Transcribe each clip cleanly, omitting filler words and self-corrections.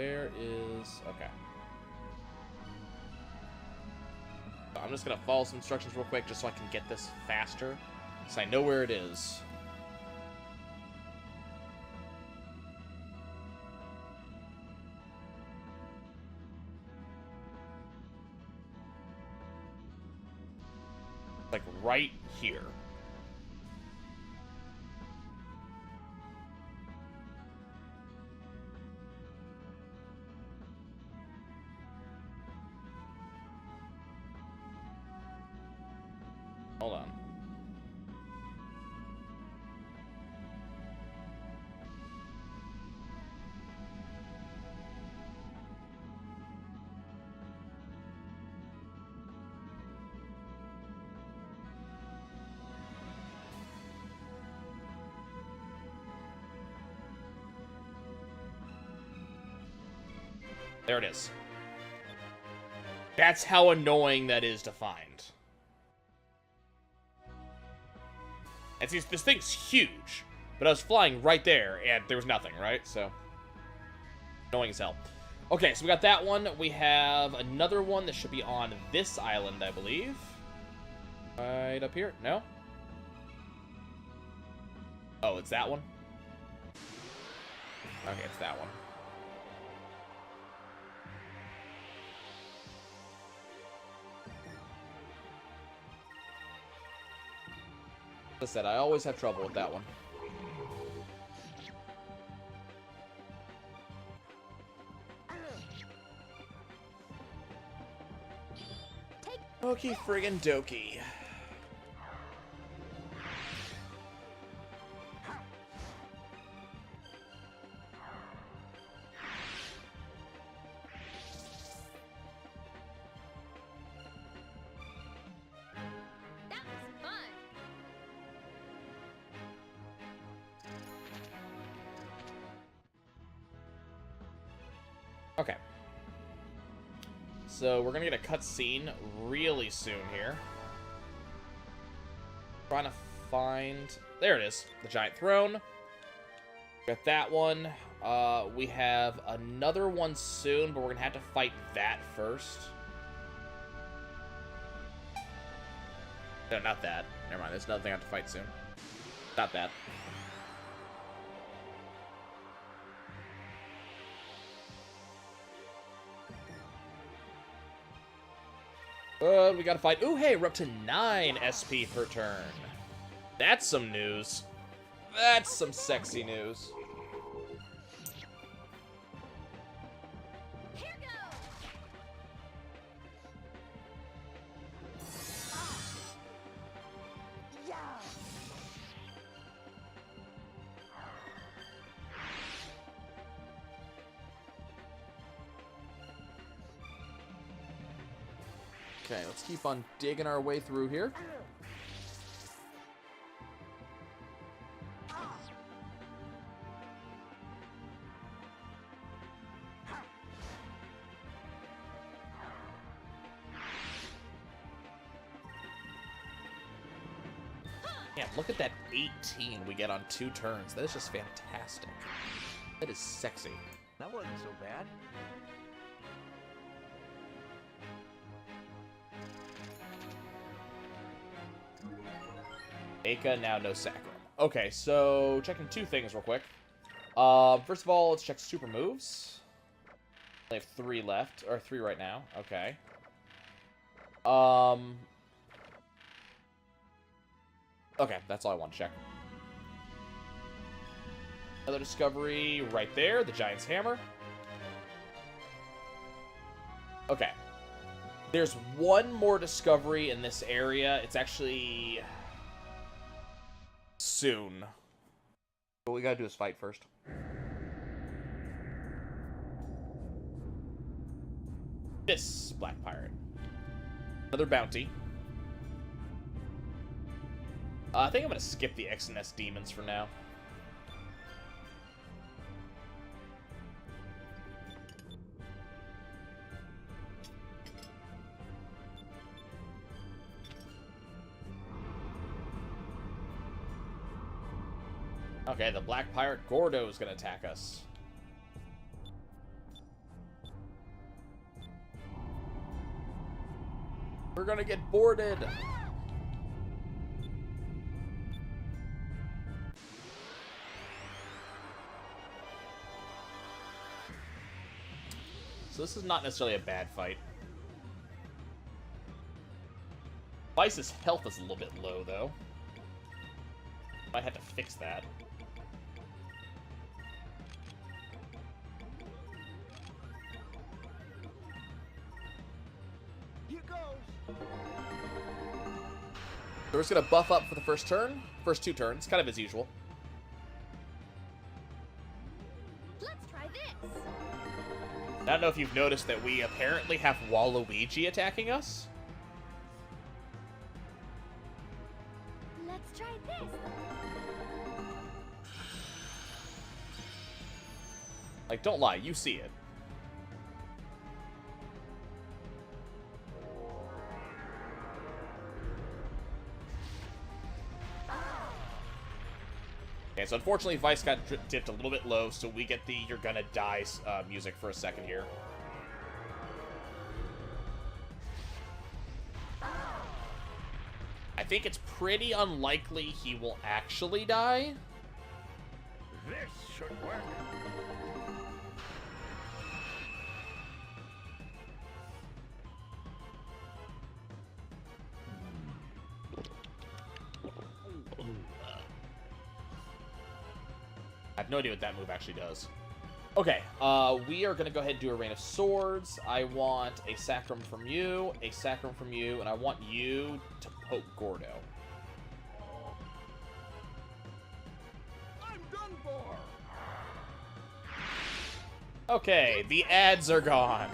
There is... Okay. I'm just going to follow some instructions real quick just so I can get this faster. So I know where it is. Like right here. Hold on. There it is. That's how annoying that is to find. And see, this thing's huge, but I was flying right there, and there was nothing, right? So, annoying as hell. Okay, so we got that one. We have another one that should be on this island, I believe. Right up here? No? Oh, it's that one? Okay, it's that one. As I said, I always have trouble with that one. Okie friggin' dokie. Okay. So we're gonna get a cutscene really soon here. Trying to find... There it is. The giant throne. Got that one. We have another one soon, but we're gonna have to fight that first. No, not that. Never mind. There's another thing I have to fight soon. Not that. We gotta fight. Ooh, hey, we're up to 9 SP per turn. That's some news. That's some sexy news. Here goes. Yeah. Okay, let's keep on digging our way through here. Yeah, look at that 18 we get on 2 turns. That is just fantastic. That is sexy. That wasn't so bad. Aka, now no Sacrum. Okay, so checking 2 things real quick. First of all, let's check super moves. I have 3 left, or 3 right now. Okay. Okay, that's all I want to check. Another discovery right there, the Giant's Hammer. Okay. There's one more discovery in this area. It's actually... soon. What we gotta do is fight first. This Black Pirate. Another bounty. I think I'm gonna skip the X and S demons for now. Okay, the Black Pirate Gordo is gonna attack us. We're gonna get boarded. So this is not necessarily a bad fight. Vice's health is a little bit low, though. Might have to fix that. Here goes. So we're just gonna buff up for the first turn. First 2 turns, kind of as usual. Let's try this. I don't know if you've noticed that we apparently have Waluigi attacking us. Let's try this. Like, don't lie, you see it. Okay, so unfortunately Vice got dipped a little bit low, so we get the "You're Gonna Die" music for a second here. I think it's pretty unlikely he will actually die. This should work. I have no idea what that move actually does. Okay, we are going to go ahead and do a Rain of Swords. I want a Sacrum from you, a Sacrum from you, and I want you to poke Gordo. I'm done for. Okay, the ads are gone.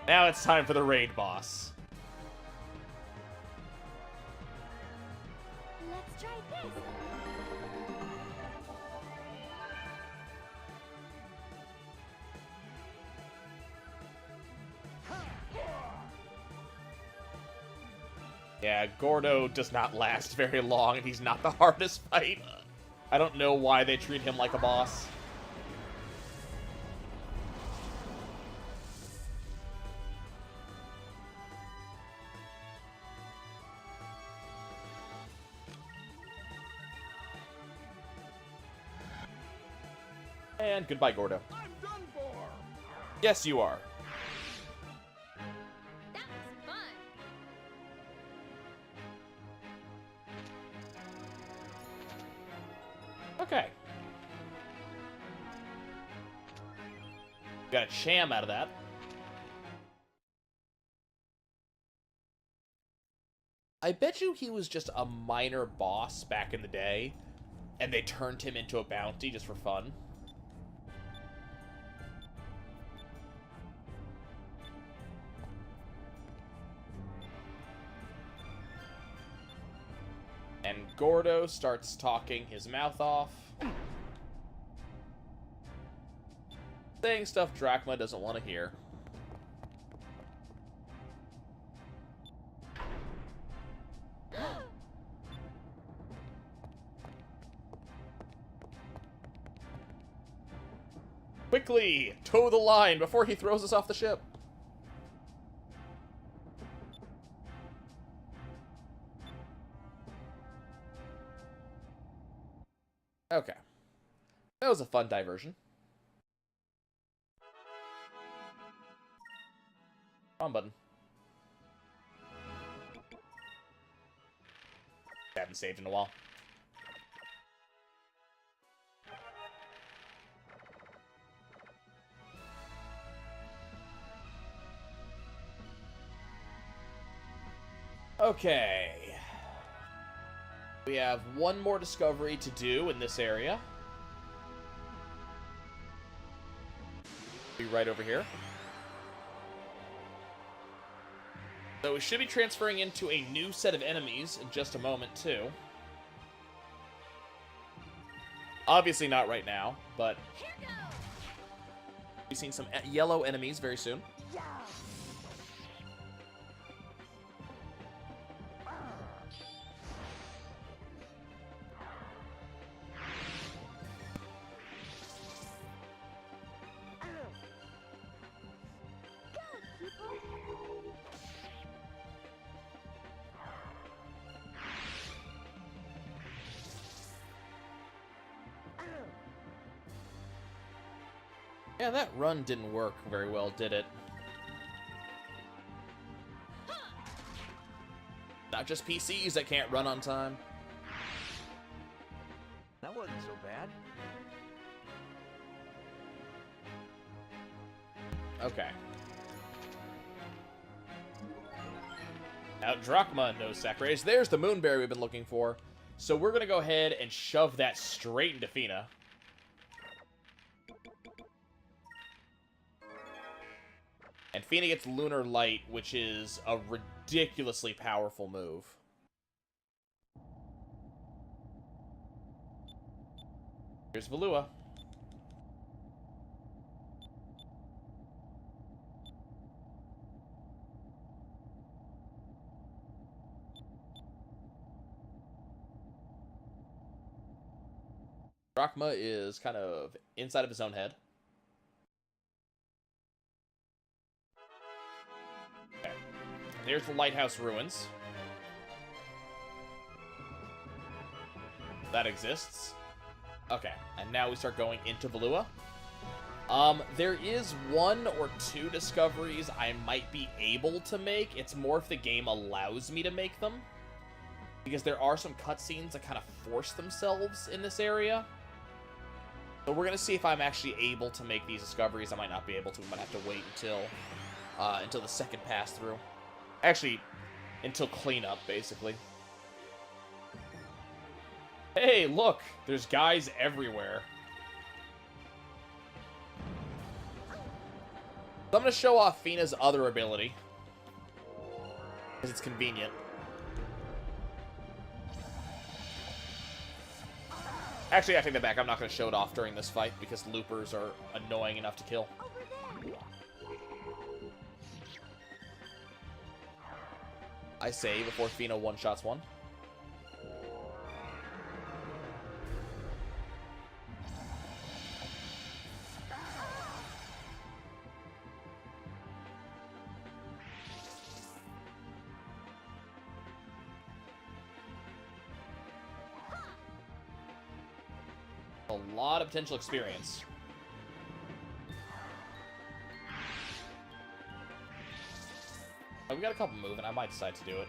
Now it's time for the raid boss. Let's try this. Yeah, Gordo does not last very long, and he's not the hardest fight. I don't know why they treat him like a boss. And goodbye, Gordo. I'm done for. Yes, you are. That was fun. Okay. Got a Cham out of that. I bet you he was just a minor boss back in the day, and they turned him into a bounty just for fun. And Gordo starts talking his mouth off, saying stuff Drachma doesn't want to hear. Quickly, toe the line before he throws us off the ship. Okay. That was a fun diversion. Wrong button. Haven't saved in a while. Okay. We have one more discovery to do in this area. Be right over here. So we should be transferring into a new set of enemies in just a moment, too. Obviously not right now, but we've seen some yellow enemies very soon. Yeah, that run didn't work very well, did it? Not just PCs that can't run on time. That wasn't so bad. Okay. Now, Drachma knows Sacrifice. There's the Moonberry we've been looking for. So we're going to go ahead and shove that straight into Fina. And Fina gets Lunar Light, which is a ridiculously powerful move. Here's Valua. Drachma is kind of inside of his own head. Okay. There's the Lighthouse Ruins. That exists. Okay, and now we start going into Valua. There is 1 or 2 discoveries I might be able to make. It's more if the game allows me to make them. Because there are some cutscenes that kind of force themselves in this area. So we're going to see if I'm actually able to make these discoveries. I might not be able to. We might have to wait until the second pass through. Actually, until cleanup, basically. Hey, look! There's guys everywhere. So I'm going to show off Fina's other ability. Because it's convenient. Actually, I take that back. I'm not going to show it off during this fight because loopers are annoying enough to kill. I say before Fina one-shots one. A lot of potential experience. Oh, we got a couple moving. I might decide to do it.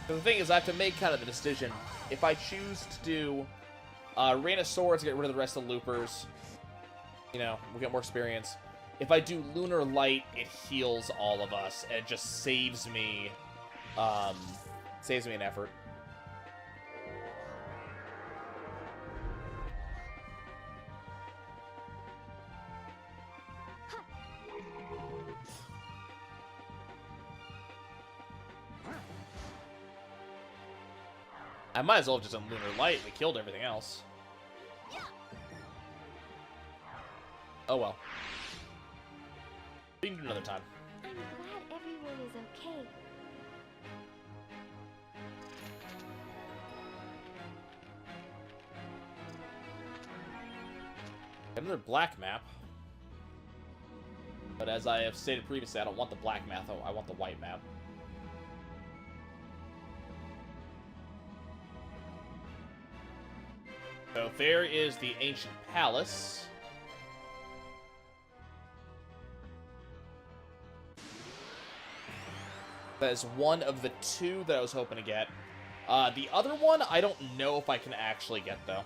The thing is, I have to make kind of the decision. If I choose to do Rain of Swords to get rid of the rest of the loopers, you know, we'll get more experience. If I do Lunar Light, it heals all of us. And it just saves me an effort. I might as well have just done Lunar Light. We killed everything else. Oh well. We can do it another time. I'm glad everyone is okay. Another black map. But as I have stated previously, I don't want the black map, I want the white map. So there is the Ancient Palace. That is one of the 2 that I was hoping to get. The other one, I don't know if I can actually get, though.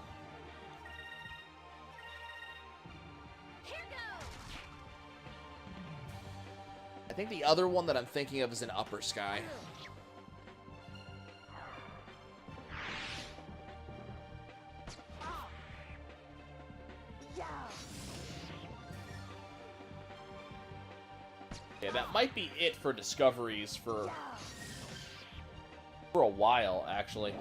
I think the other one that I'm thinking of is in Upper Sky. Yeah, that might be it for discoveries for a while, actually.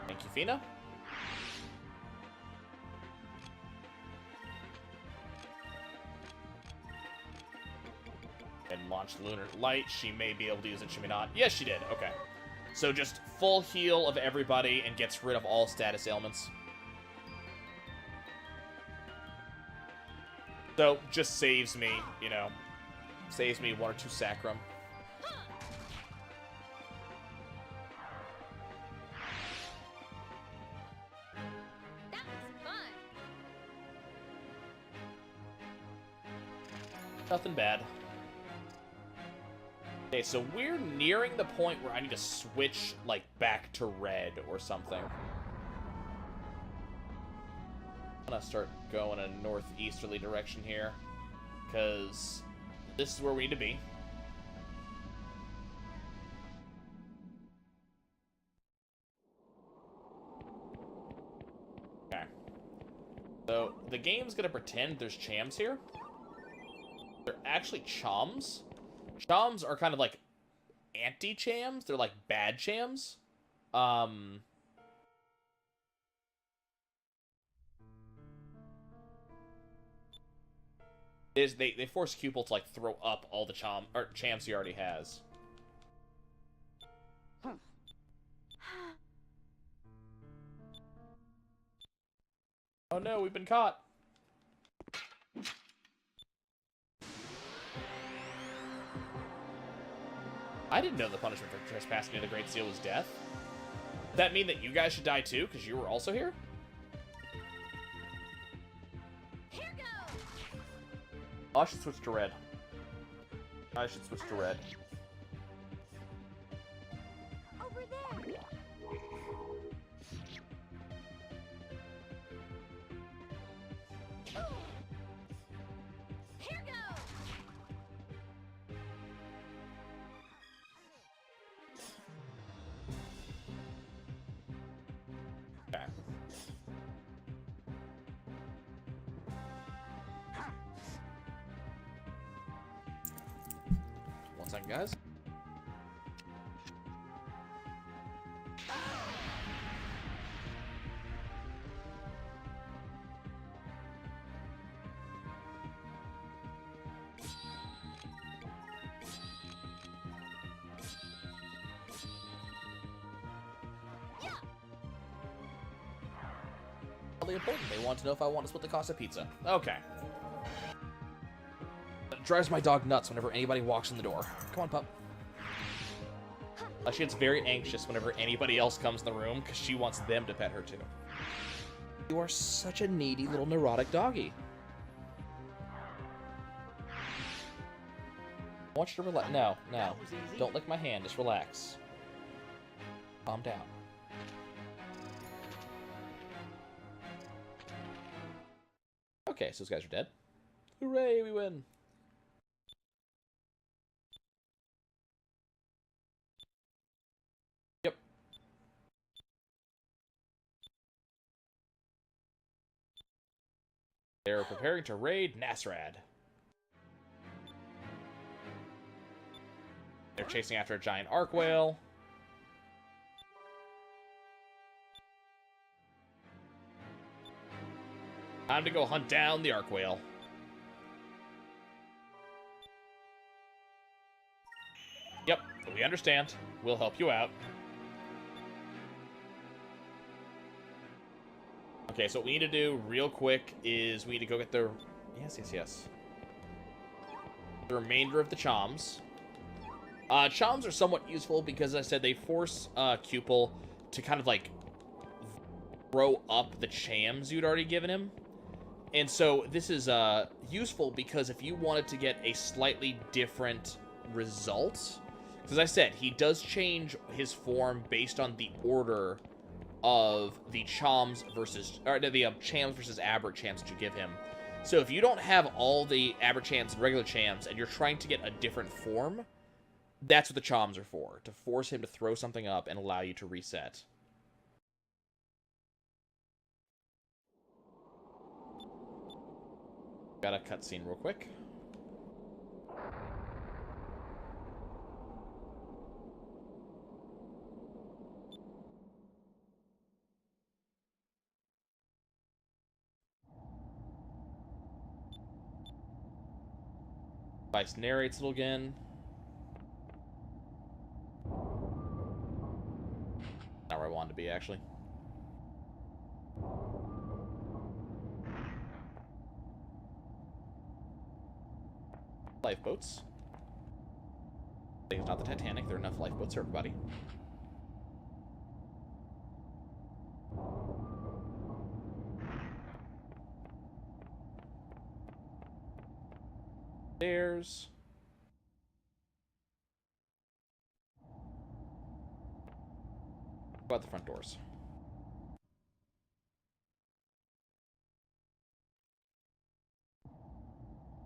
Thank you, Fina. And launch Lunar Light. She may be able to use it, she may not. Yes, she did. Okay. So just full heal of everybody and gets rid of all status ailments. So, just saves me, you know. Saves me 1 or 2 sacrum. That was fun. Nothing bad. Okay, so we're nearing the point where I need to switch, like, back to red or something. I'm gonna start going in a northeasterly direction here, because this is where we need to be. Okay. So, the game's gonna pretend there's chams here. They're actually choms. Choms are kind of like anti-chams. They're like bad chams. They force Cupil to like throw up all the chams he already has. Oh no, we've been caught. I didn't know the punishment for trespassing near the Great Seal was death. Does that mean that you guys should die too, because you were also here? Here goes. Oh, I should switch to red. I should switch to red. Over there. Here goes. Okay. One second, guys. Really important. They want to know if I want to split the cost of pizza. Okay. It drives my dog nuts whenever anybody walks in the door. Come on, pup. She gets very anxious whenever anybody else comes in the room because she wants them to pet her too. You are such a needy little neurotic doggy. I want you to relax. No, no. Don't lick my hand. Just relax. Calm down. Okay, so those guys are dead. Hooray, we win. Yep. They're preparing to raid Nasrad. They're chasing after a giant arc whale. Time to go hunt down the arc whale. Yep, we understand. We'll help you out. Okay, so what we need to do real quick is we need to go get the... Yes. The remainder of the choms. Choms are somewhat useful because, as I said, they force Cupil to kind of, like, throw up the chams you'd already given him. And so this is useful because if you wanted to get a slightly different result, because as I said, he does change his form based on the order of the chams versus, or the chams versus aberchams that you give him. So if you don't have all the aberchams and regular chams and you're trying to get a different form, that's what the choms are for, to force him to throw something up and allow you to reset. Got a cutscene real quick. Vice narrates it again. Not where I wanted to be, actually. Lifeboats. It's not the Titanic. There are enough lifeboats for everybody. Stairs. What about the front doors?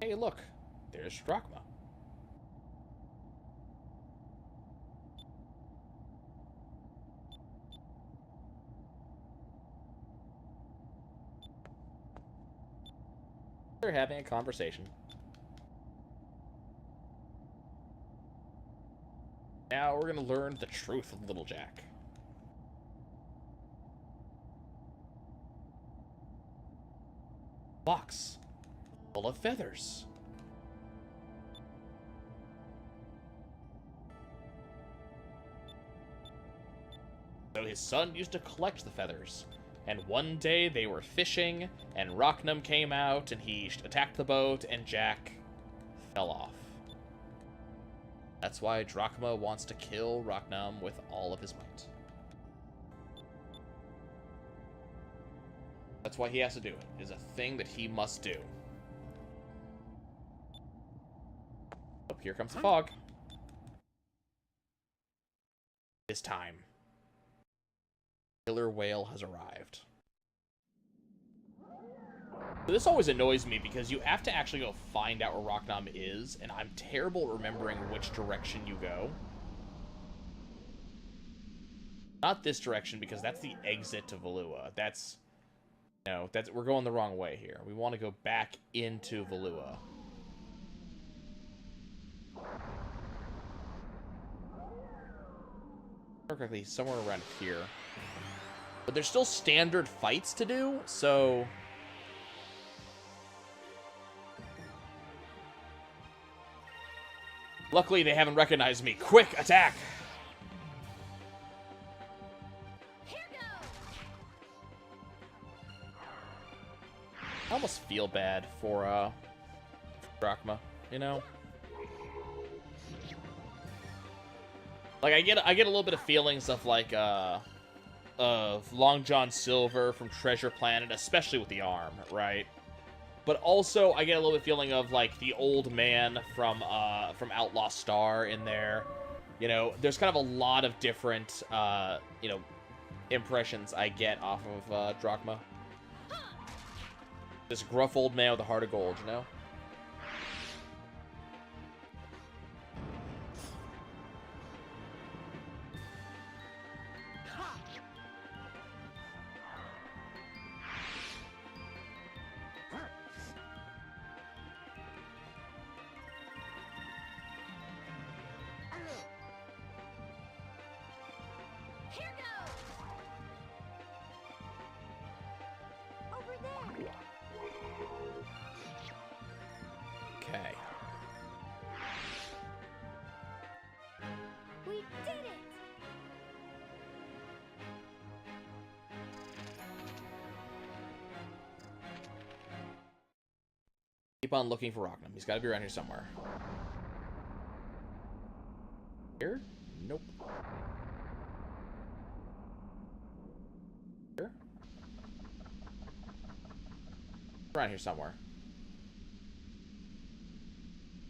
Hey, look. There's Drachma. They're having a conversation. Now we're gonna learn the truth of Little Jack. Box full of feathers. So his son used to collect the feathers. And one day they were fishing, and Rocknum came out, and he attacked the boat, and Jack fell off. That's why Drachma wants to kill Rocknum with all of his might. That's why he has to do it. It is a thing that he must do. Oh, here comes the fog. This time. Killer whale has arrived. So this always annoys me because you have to actually go find out where Rocknum is, and I'm terrible at remembering which direction you go. Not this direction, because that's the exit to Valua. We're going the wrong way here. We want to go back into Valua. Correctly, somewhere around here. But there's still standard fights to do, so... Luckily, they haven't recognized me. Quick, attack! Here goes. I almost feel bad for Drachma, you know? Like, I get a little bit of feelings of, like, of Long John Silver from Treasure Planet, especially with the arm, right? But also, I get a little bit feeling of, like, the old man from Outlaw Star in there. You know, there's kind of a lot of different, you know, impressions I get off of Drachma. This gruff old man with a heart of gold, you know? Here goes. Over there. Okay. We did it. Keep on looking for Rocknum. He's got to be around here somewhere. Here? Nope. Here? Around here somewhere.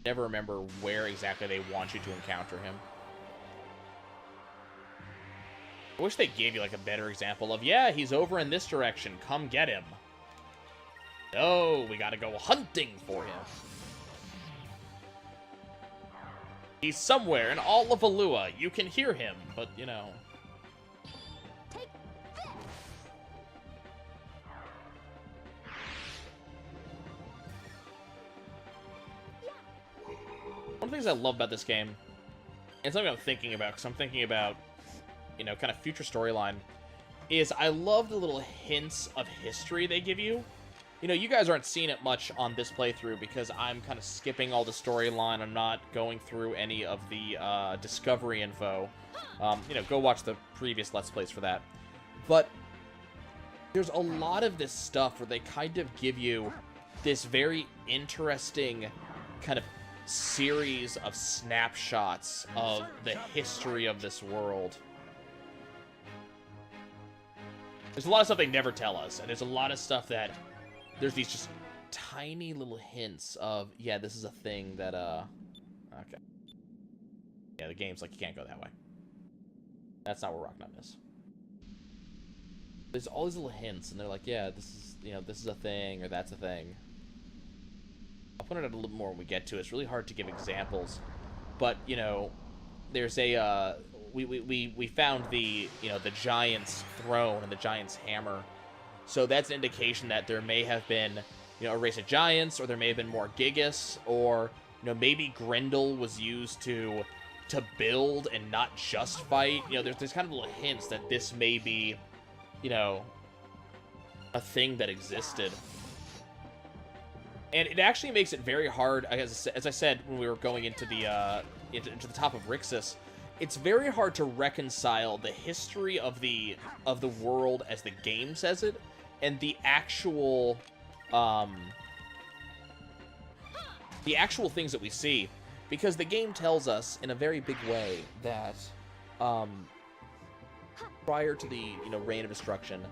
Never remember where exactly they want you to encounter him. I wish they gave you like a better example of, yeah, he's over in this direction. Come get him. No, we gotta go hunting for him. He's somewhere in all of Valua. You can hear him, but, you know... Take this. One of the things I love about this game, and something I'm thinking about, because I'm thinking about, you know, kind of future storyline, is I love the little hints of history they give you. You know, you guys aren't seeing it much on this playthrough because I'm kind of skipping all the storyline. I'm not going through any of the discovery info. You know, go watch the previous Let's Plays for that. But there's a lot of this stuff where they kind of give you this very interesting kind of series of snapshots of the history of this world. There's a lot of stuff they never tell us, and there's a lot of stuff that there's these just tiny little hints of, yeah, this is a thing that, okay. Yeah, the game's like, you can't go that way. That's not where Rock Nut is. There's all these little hints, and they're like, yeah, this is, you know, this is a thing, or that's a thing. I'll point it out a little more when we get to it. It's really hard to give examples, but, you know, there's a, we found the, you know, the giant's throne and the giant's hammer. So that's an indication that there may have been, you know, a race of giants, or there may have been more Gigas, or, you know, maybe Grendel was used to build and not just fight. You know, there's kind of little hints that this may be, you know, a thing that existed. And it actually makes it very hard, as I said when we were going into the top of Rixus, it's very hard to reconcile the history of the world as the game says it, and the actual things that we see, because the game tells us in a very big way that prior to the, you know, Reign of Destruction,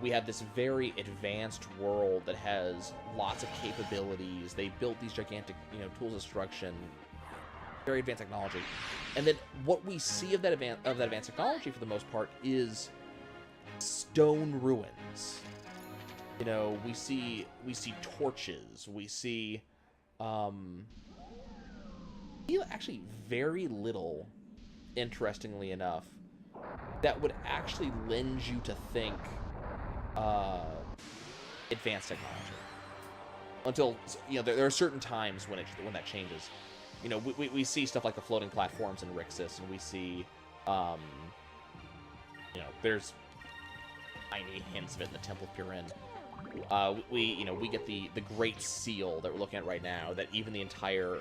we have this very advanced world that has lots of capabilities. They built these gigantic, you know, tools of destruction, very advanced technology, and then what we see of that advanced technology for the most part is stone ruins. You know, we see torches. We see actually very little, interestingly enough, that would actually lend you to think advanced technology. Until, you know, there are certain times when that changes. You know, we see stuff like the floating platforms in Rixus, and we see, you know, there's tiny hints of it in the Temple of Purin. We get the Great Seal that we're looking at right now, that even the entire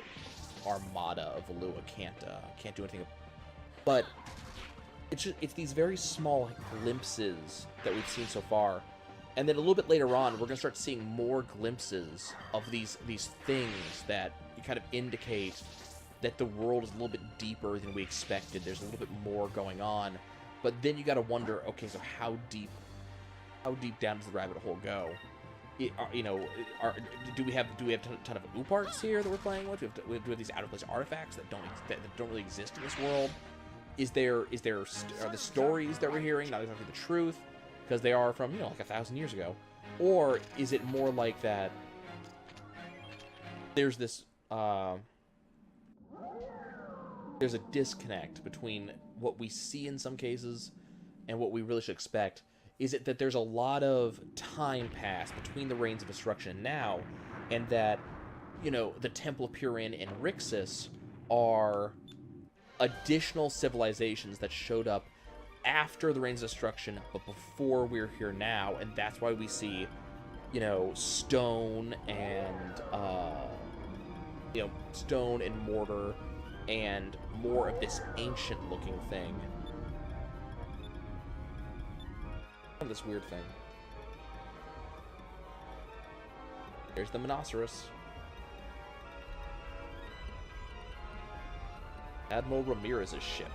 armada of Valua can't do anything. But it's these very small glimpses that we've seen so far, and then a little bit later on, we're gonna start seeing more glimpses of these things that kind of indicate that the world is a little bit deeper than we expected. There's a little bit more going on, but then you got to wonder, okay, so how deep down does the rabbit hole go? Do we have a ton of Ooparts here that we're playing with? Do we have these out of place artifacts that don't really exist in this world? Are the stories that we're hearing not exactly the truth because they are from, you know, like 1,000 years ago, or is it more like that? There's this there's a disconnect between what we see in some cases and what we really should expect. Is it that there's a lot of time passed between the Reigns of Destruction and now, and that, you know, the Temple of Purin and Rixus are additional civilizations that showed up after the Reigns of Destruction, but before we're here now, and that's why we see, you know, stone and mortar and more of this ancient-looking thing. This weird thing. There's the Monoceros. Admiral Ramirez's ship.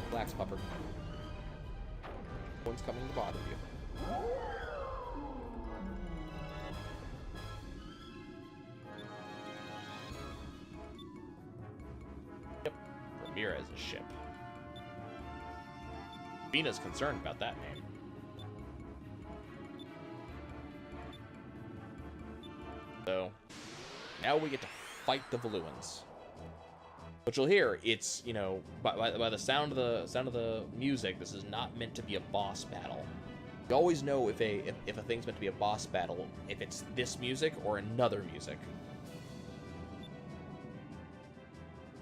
Relax, pupper. One's coming to bother you. Yep, Ramirez's ship. Vina's concerned about that name. So, now we get to fight the Valuans. But you'll hear, it's, you know, by the sound of the music, this is not meant to be a boss battle. You always know if a thing's meant to be a boss battle, if it's this music or another music.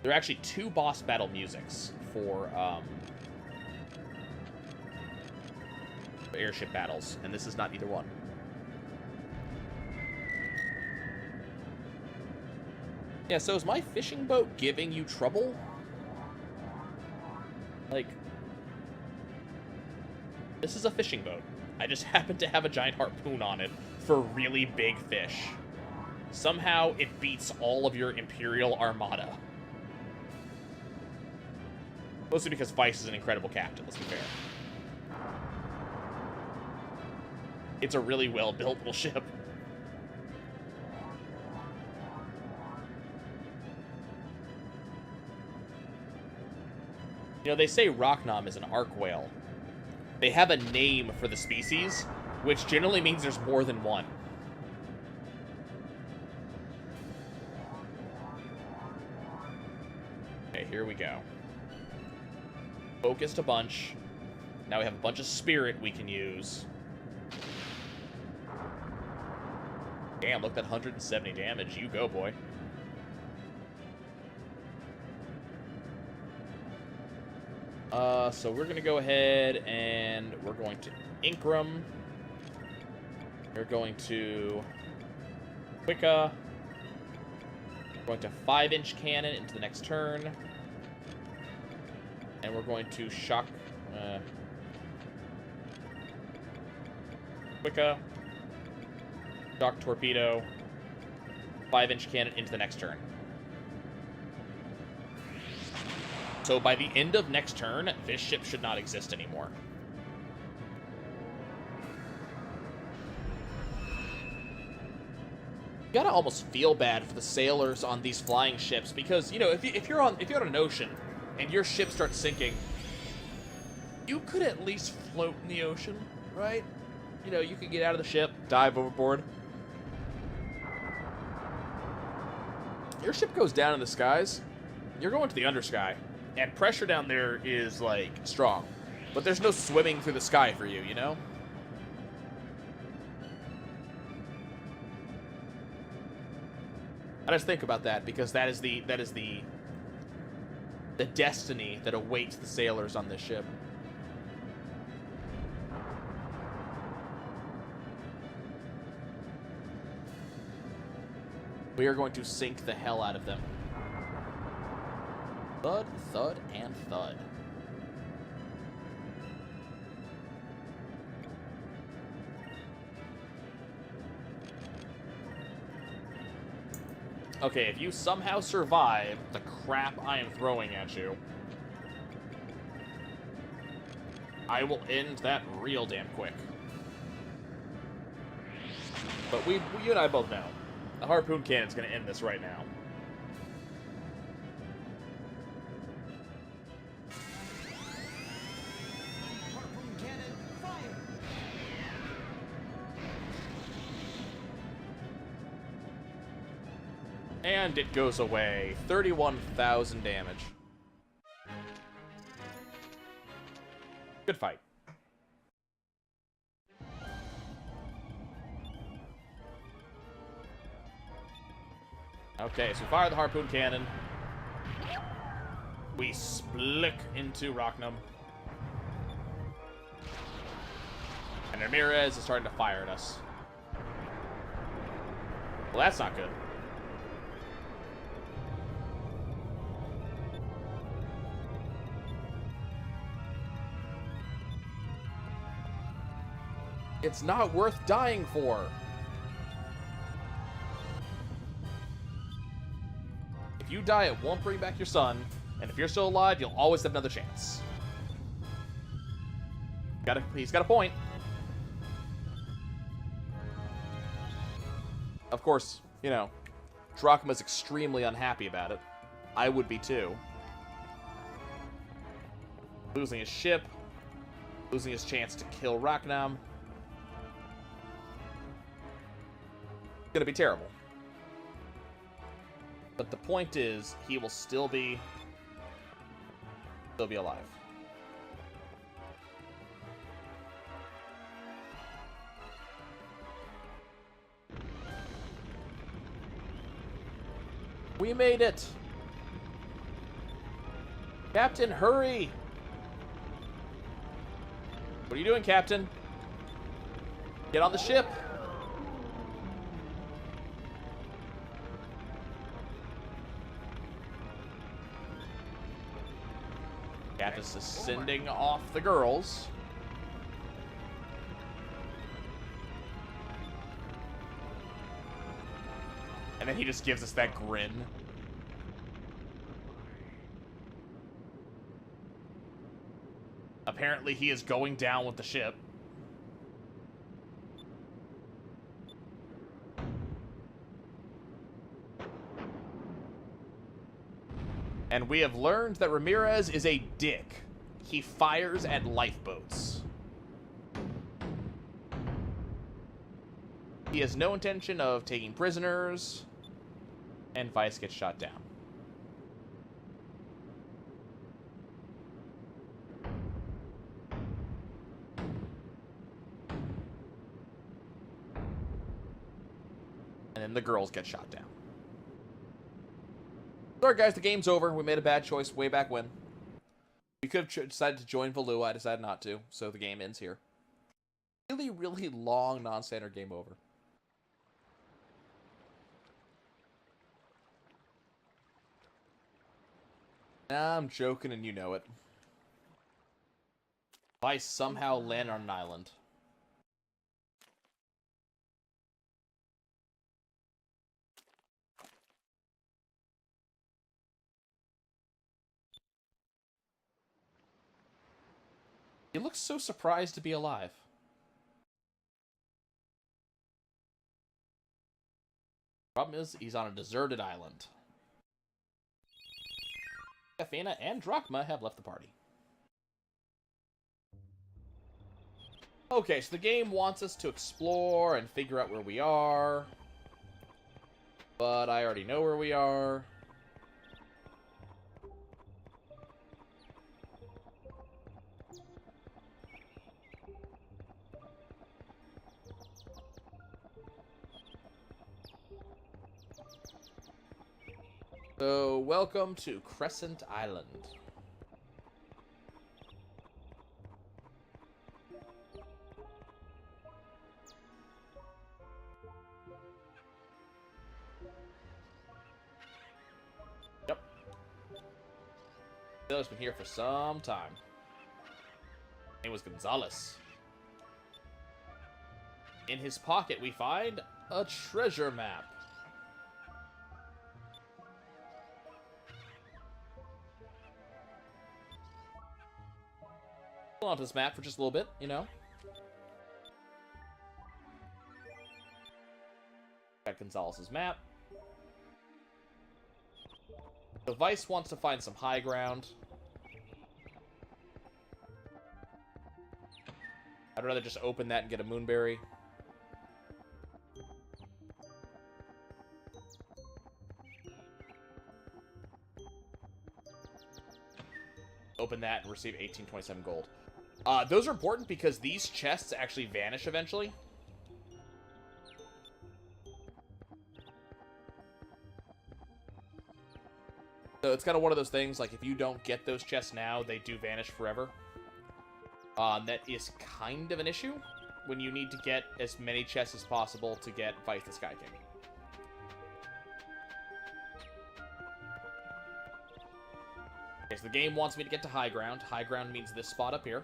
There are actually 2 boss battle musics for airship battles, and this is not either one. Yeah, so is my fishing boat giving you trouble? Like, this is a fishing boat. I just happen to have a giant harpoon on it for really big fish. Somehow, it beats all of your Imperial Armada. Mostly because Vice is an incredible captain, let's be fair. It's a really well-built little ship. You know, they say Rocknom is an arc whale. They have a name for the species, which generally means there's more than one. Okay, here we go. Focused a bunch. Now we have a bunch of spirit we can use. Damn, look at that 170 damage. You go, boy. So we're going to go ahead and we're going to Inkram. We're going to Wicca. We're going to 5-inch cannon into the next turn. And we're going to shock... Wicca. Shock torpedo. 5-inch cannon into the next turn. So by the end of next turn, this ship should not exist anymore. You gotta almost feel bad for the sailors on these flying ships because, you know, if you're on an ocean and your ship starts sinking, you could at least float in the ocean, right? You know, you could get out of the ship, dive overboard. Your ship goes down in the skies, you're going to the undersky. And pressure down there is, like, strong. But there's no swimming through the sky for you, you know? I just think about that, because that is the destiny that awaits the sailors on this ship. We are going to sink the hell out of them. Thud, thud, and thud. Okay, if you somehow survive the crap I am throwing at you, I will end that real damn quick. But you and I both know, the harpoon cannon's gonna end this right now. And it goes away. 31,000 damage. Good fight. Okay, so we fire the harpoon cannon. We split into Rocknum. And Ramirez is starting to fire at us. Well, that's not good. It's not worth dying for. If you die, it won't bring back your son, and if you're still alive, you'll always have another chance. He's got a point. Of course, you know, Drachma's extremely unhappy about it. I would be too. Losing his ship, losing his chance to kill Rocknam. Gonna be terrible. But the point is, he will still be alive. We made it! Captain, hurry! What are you doing, Captain? Get on the ship! Captain's is sending off the girls. then he just gives us that grin. Apparently he is going down with the ship. And we have learned that Ramirez is a dick. He fires at lifeboats. He has no intention of taking prisoners. And Vice gets shot down. And then the girls get shot down. Sorry guys, the game's over. We made a bad choice way back when. We could have decided to join Valua. I decided not to, so the game ends here. Really, really long non-standard game over. Nah, I'm joking and you know it. Vice somehow land on an island. He looks so surprised to be alive. Problem is, he's on a deserted island. Athena and Drachma have left the party. Okay, so the game wants us to explore and figure out where we are. But I already know where we are. So, welcome to Crescent Island. Yep. He's been here for some time. His name was Gonzalez. In his pocket, we find a treasure map. Hold on to this map for just a little bit, you know. Got Gonzalez's map. So Vice wants to find some high ground. I'd rather just open that and get a moonberry. Open that and receive 1827 gold. Those are important because these chests actually vanish eventually. So it's kind of one of those things, like if you don't get those chests now, they do vanish forever. That is kind of an issue when you need to get as many chests as possible to get Vice the Sky King. Okay, so the game wants me to get to high ground. High ground means this spot up here.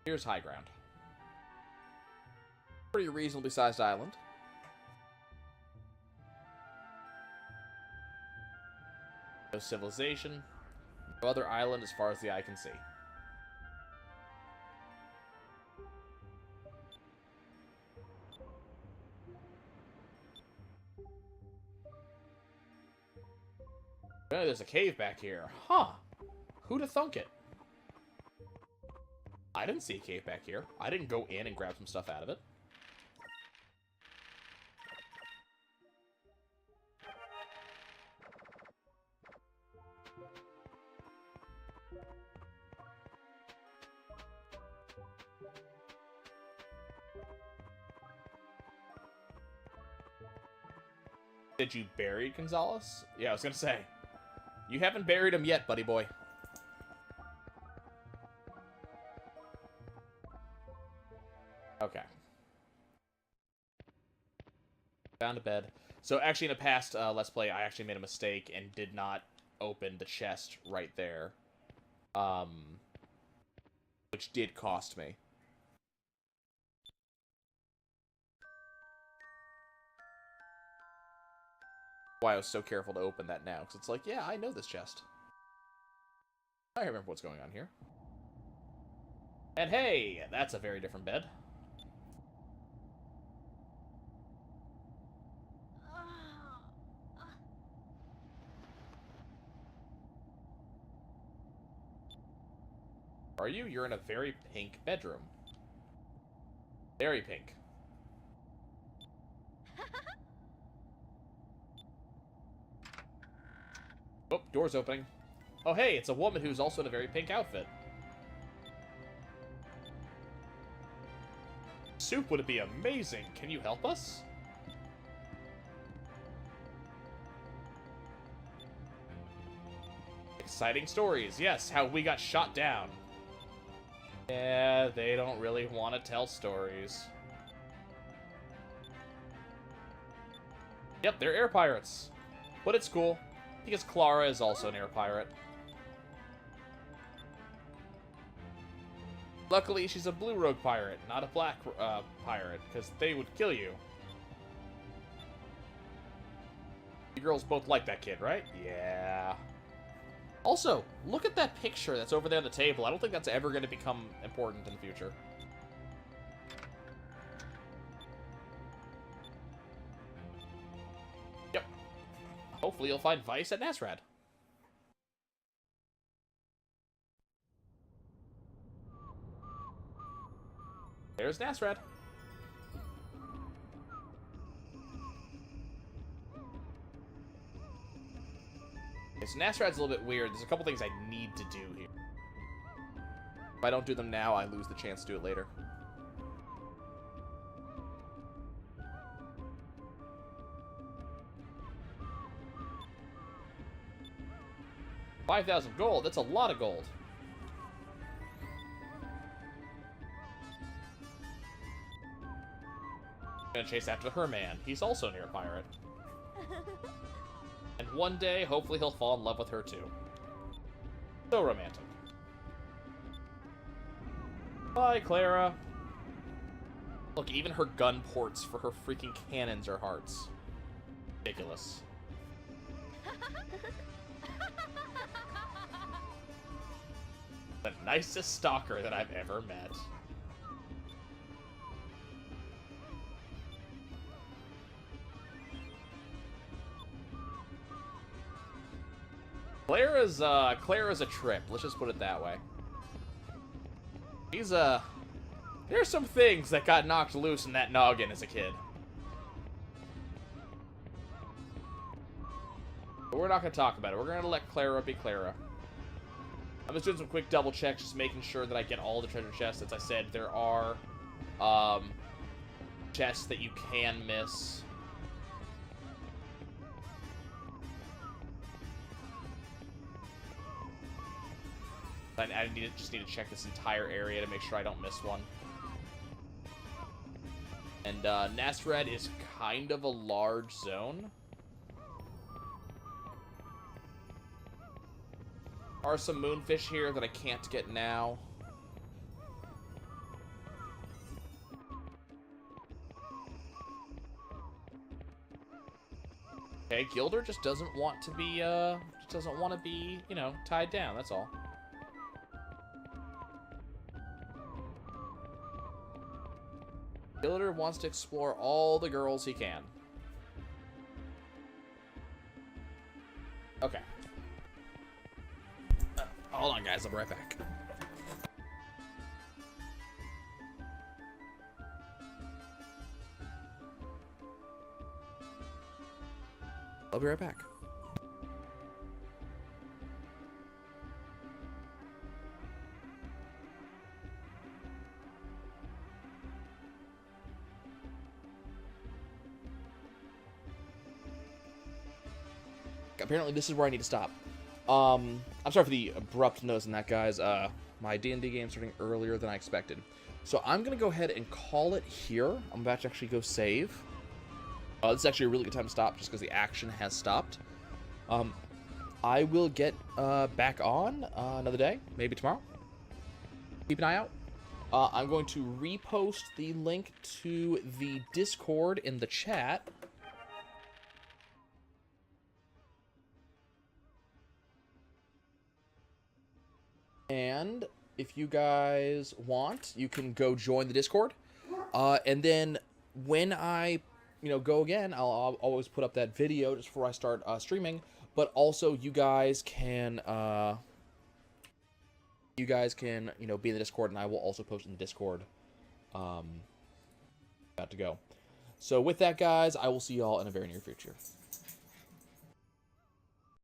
Here's high ground. Pretty reasonably sized island. No civilization. No other island as far as the eye can see. Oh, there's a cave back here. Huh. Who'da thunk it? I didn't see a cave back here. I didn't go in and grab some stuff out of it. Did you bury Gonzalez? Yeah, I was gonna say. You haven't buried him yet, buddy boy. Okay. Down to bed. So actually in a past Let's Play, I actually made a mistake and did not open the chest right there. Which did cost me. Why I was so careful to open that now. Because it's like, yeah, I know this chest. I remember what's going on here. And hey, that's a very different bed. Are you? You're in a very pink bedroom. Very pink. Oh, door's opening. Oh, hey, it's a woman who's also in a very pink outfit. Soup would be amazing. Can you help us? Exciting stories. Yes, how we got shot down. Yeah, they don't really want to tell stories. Yep, they're air pirates. But it's cool, because Clara is also an air pirate. Luckily, she's a blue rogue pirate, not a black pirate, because they would kill you. You girls both like that kid, right? Yeah. Also, look at that picture that's over there on the table. I don't think that's ever going to become important in the future. Yep. Hopefully you'll find Vice at Nasrad. There's Nasrad. Okay, so Nasrad's a little bit weird. There's a couple things I need to do here. If I don't do them now, I lose the chance to do it later. $5,000 gold. That's a lot of gold. Gonna chase after her man. He's also an air pirate. And one day, hopefully he'll fall in love with her too. So romantic. Bye, Clara. Look, even her gun ports for her freaking cannons are hearts. Ridiculous. The nicest stalker that I've ever met. Clara's a trip. Let's just put it that way. There's some things that got knocked loose in that noggin as a kid. But we're not going to talk about it. We're going to let Clara be Clara. I'm just doing some quick double checks, just making sure that I get all the treasure chests. As I said, there are chests that you can miss. I just need to check this entire area to make sure I don't miss one. And Nasrad is kind of a large zone. Are some moonfish here that I can't get now. Okay, Gilder just doesn't want to be, you know, tied down, that's all. Gilder wants to explore all the girls he can. Okay. Hold on, guys. I'll be right back. I'll be right back. Apparently this is where I need to stop. I'm sorry for the abrupt notice in that, guys. My D&D game's starting earlier than I expected. So I'm going to go ahead and call it here. I'm about to actually go save. This is actually a really good time to stop, just because the action has stopped. I will get back on another day, maybe tomorrow. Keep an eye out. I'm going to repost the link to the Discord in the chat. And if you guys want, you can go join the Discord. And then when I, go again, I'll always put up that video just before I start streaming. But also, you guys can, be in the Discord, and I will also post in the Discord. About to go. So with that, guys, I will see y'all in a very near future.